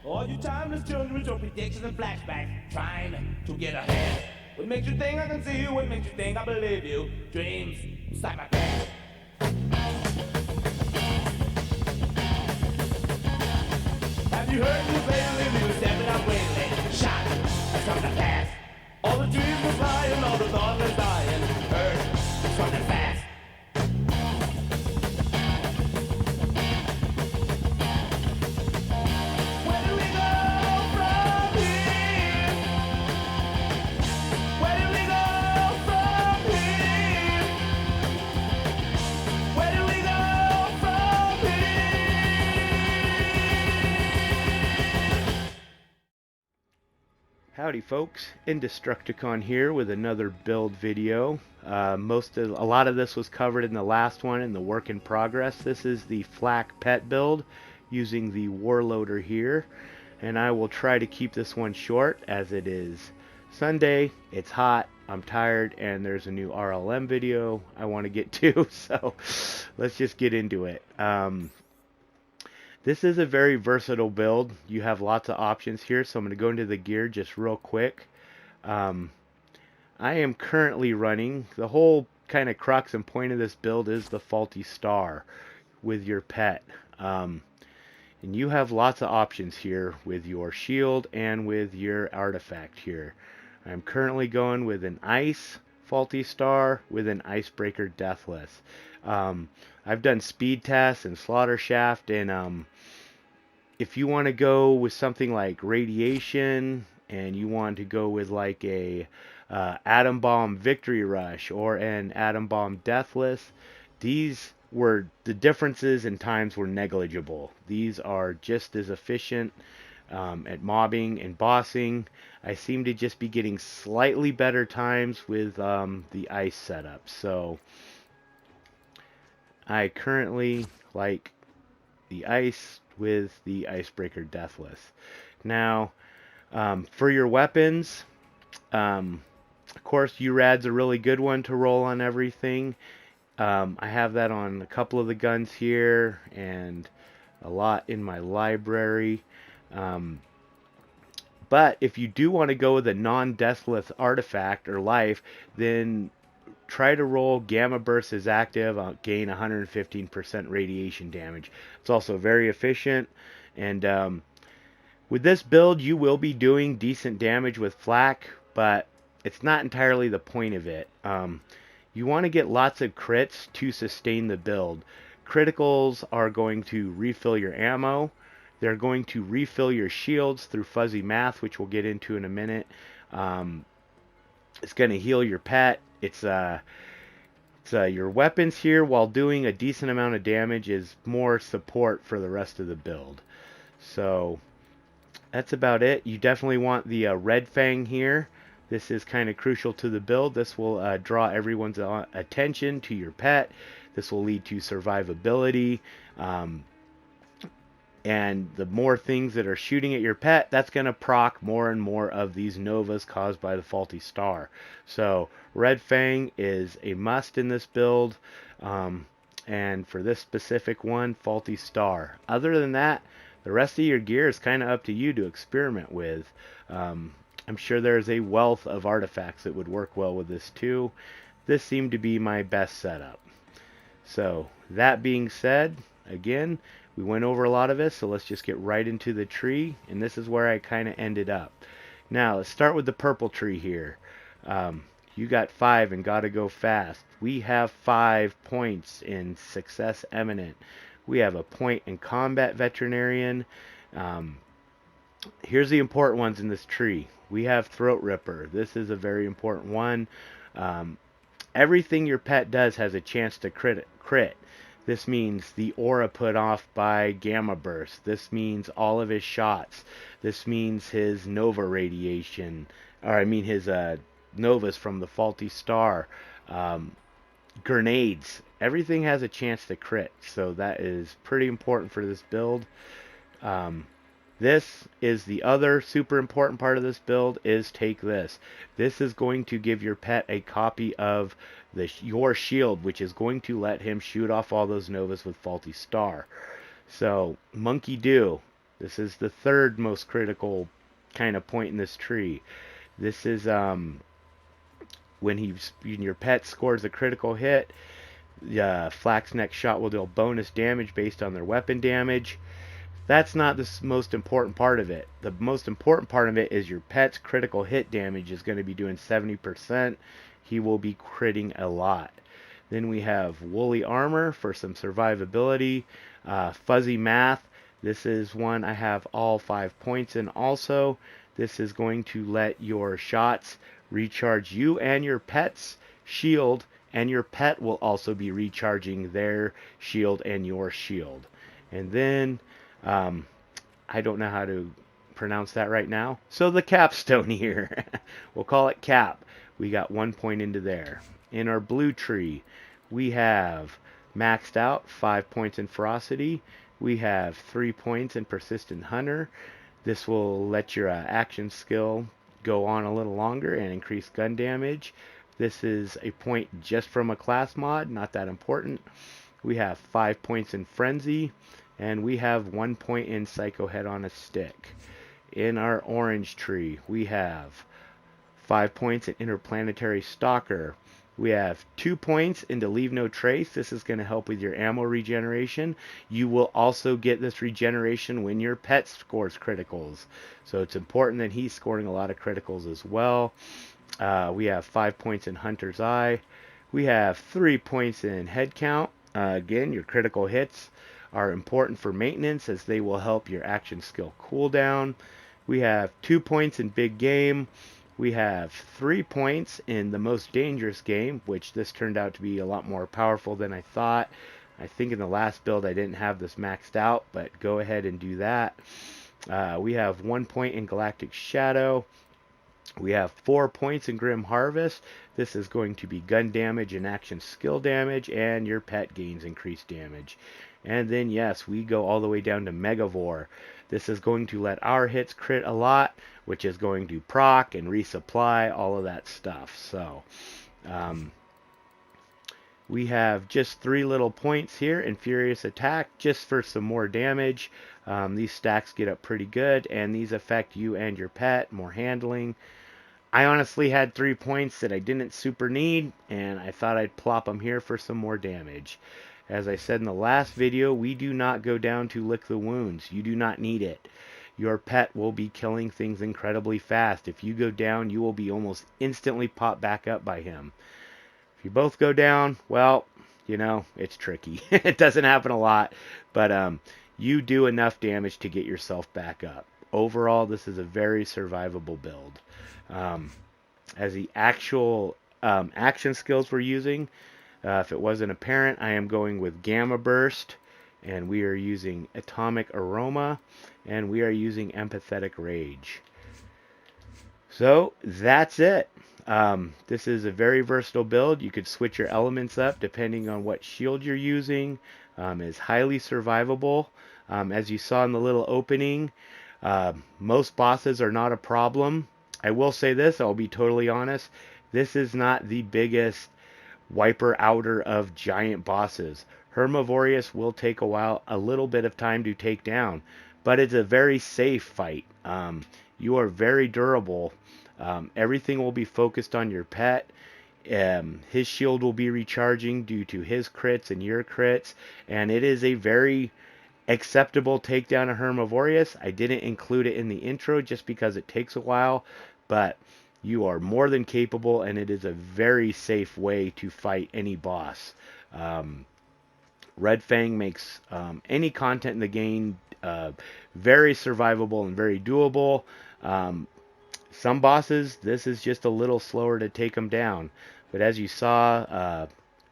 All you timeless children with your predictions and flashbacks, trying to get ahead. What makes you think I can see you? What makes you think I believe you? Dreams, psychopath. Have you heard me lately? We were stepping up way late. Shot, that's from the past. All the dreams were flying, all the thoughts were dying. Heard, it's running fast. Where do we go from here? Where do we go from here? Where do we go from here? Howdy folks, Indestructicon here with another build video. A lot of this was covered in the last one in the work in progress. This is the flak pet build using the warloader here, and I will try to keep this one short as it is Sunday, it's hot, I'm tired, and there's a new RLM video I want to get to, so let's just get into it. This is a very versatile build. You have lots of options here, so I'm going to go into the gear just real quick. I am currently running, the whole kind of crux and point of this build is the faulty star with your pet. And you have lots of options here with your shield and with your artifact here. I'm currently going with an ice faulty star with an icebreaker deathless. I've done speed tests and slaughter shaft, and if you want to go with something like radiation and you want to go with like a atom bomb victory rush or an atom bomb deathless, the differences in times were negligible. These are just as efficient at mobbing and bossing. I seem to just be getting slightly better times with the ice setup. So I currently like the ice with the icebreaker deathless. Now, for your weapons, of course, URAD's a really good one to roll on everything. I have that on a couple of the guns here and a lot in my library. But if you do want to go with a non-deathless artifact or life, then try to roll Gamma Burst as active. I'll gain 115% radiation damage. It's also very efficient, and with this build you will be doing decent damage with flak, but it's not entirely the point of it. You want to get lots of crits to sustain the build. Criticals are going to refill your ammo. They're going to refill your shields through fuzzy math, which we'll get into in a minute. It's going to heal your pet. It's your weapons here, while doing a decent amount of damage, is more support for the rest of the build. So that's about it. You definitely want the red fang here. This is kind of crucial to the build. This will draw everyone's attention to your pet. This will lead to survivability. And the more things that are shooting at your pet, that's going to proc more and more of these novas caused by the faulty star. So Red Fang is a must in this build. And for this specific one, faulty star. Other than that, the rest of your gear is kind of up to you to experiment with. I'm sure there's a wealth of artifacts that would work well with this too. This seemed to be my best setup. So that being said, again, we went over a lot of this, so let's just get right into the tree, and this is where I kind of ended up. Now, let's start with the purple tree here. You got 5 and gotta go fast. We have 5 points in success eminent. We have a point in combat veterinarian. Here's the important ones in this tree. We have throat ripper. This is a very important one. Everything your pet does has a chance to crit. This means the aura put off by Gamma Burst. This means all of his shots. This means his Nova radiation. His Novas from the faulty star. Grenades. Everything has a chance to crit. So that is pretty important for this build. This is the other super important part of this build, is take this. This is going to give your pet a copy of your shield, which is going to let him shoot off all those novas with faulty star. So, monkey do. This is the third most critical kind of point in this tree. This is when your pet scores a critical hit, Flak's next shot will deal bonus damage based on their weapon damage. That's not the most important part of it. The most important part of it is your pet's critical hit damage is going to be doing 70%. He will be critting a lot. Then we have woolly armor for some survivability. Fuzzy math. This is one I have all 5 points in also. This is going to let your shots recharge you and your pet's shield, and your pet will also be recharging their shield and your shield. And then I don't know how to pronounce that right now. So the capstone here, we'll call it cap. We got 1 point into there. In our blue tree, we have maxed out 5 points in ferocity. We have 3 points in persistent hunter. This will let your action skill go on a little longer and increase gun damage. This is a point just from a class mod, not that important. We have 5 points in frenzy, and we have 1 point in psycho head on a stick. In our orange tree, we have 5 points in interplanetary stalker. We have 2 points into leave no trace. This is going to help with your ammo regeneration. You will also get this regeneration when your pet scores criticals. So it's important that he's scoring a lot of criticals as well. We have 5 points in hunter's eye. We have 3 points in head count. Again, your critical hits are important for maintenance as they will help your action skill cooldown. We have 2 points in big game. We have 3 points in the most dangerous game, which this turned out to be a lot more powerful than I thought. I think in the last build I didn't have this maxed out, but go ahead and do that. We have 1 point in Galactic Shadow. We have 4 points in Grim Harvest. This is going to be gun damage and action skill damage, and your pet gains increased damage. And then yes, we go all the way down to Megavore. This is going to let our hits crit a lot, which is going to proc and resupply, all of that stuff. So we have just 3 little points here in Furious Attack just for some more damage. These stacks get up pretty good, and these affect you and your pet, more handling. I honestly had 3 points that I didn't super need, and I thought I'd plop them here for some more damage. As I said in the last video, we do not go down to lick the wounds. You do not need it. Your pet will be killing things incredibly fast. If you go down, you will be almost instantly popped back up by him. If you both go down, well, you know, it's tricky. It doesn't happen a lot, but you do enough damage to get yourself back up. Overall, this is a very survivable build. As the actual action skills we're using, if it wasn't apparent, I am going with Gamma Burst, and we are using Atomic Aroma, and we are using Empathetic Rage. So that's it. This is a very versatile build. You could switch your elements up depending on what shield you're using. It's highly survivable. As you saw in the little opening, most bosses are not a problem. I will say this, I'll be totally honest, this is not the biggest wiper outer of giant bosses. Hermivorius will take a little bit of time to take down, but it's a very safe fight. You are very durable. Everything will be focused on your pet. His shield will be recharging due to his crits and your crits, and it is a very acceptable takedown of Hermivorius. I didn't include it in the intro just because it takes a while, but you are more than capable, and it is a very safe way to fight any boss. Red Fang makes any content in the game very survivable and very doable. Some bosses, this is just a little slower to take them down. But as you saw,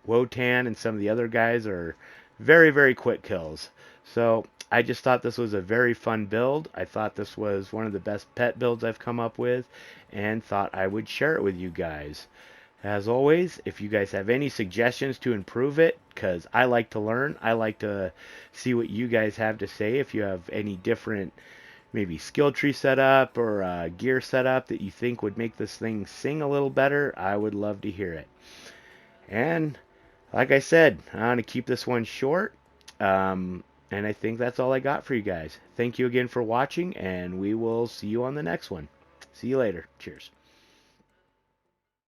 Wotan and some of the other guys are very, very quick kills. So I just thought this was a very fun build. I thought this was one of the best pet builds I've come up with, and thought I would share it with you guys. As always, if you guys have any suggestions to improve it, because I like to learn, I like to see what you guys have to say. If you have any different maybe skill tree setup or gear setup that you think would make this thing sing a little better, I would love to hear it. And like I said, I want to keep this one short. And I think that's all I got for you guys. Thank you again for watching, and we will see you on the next one. See you later. Cheers.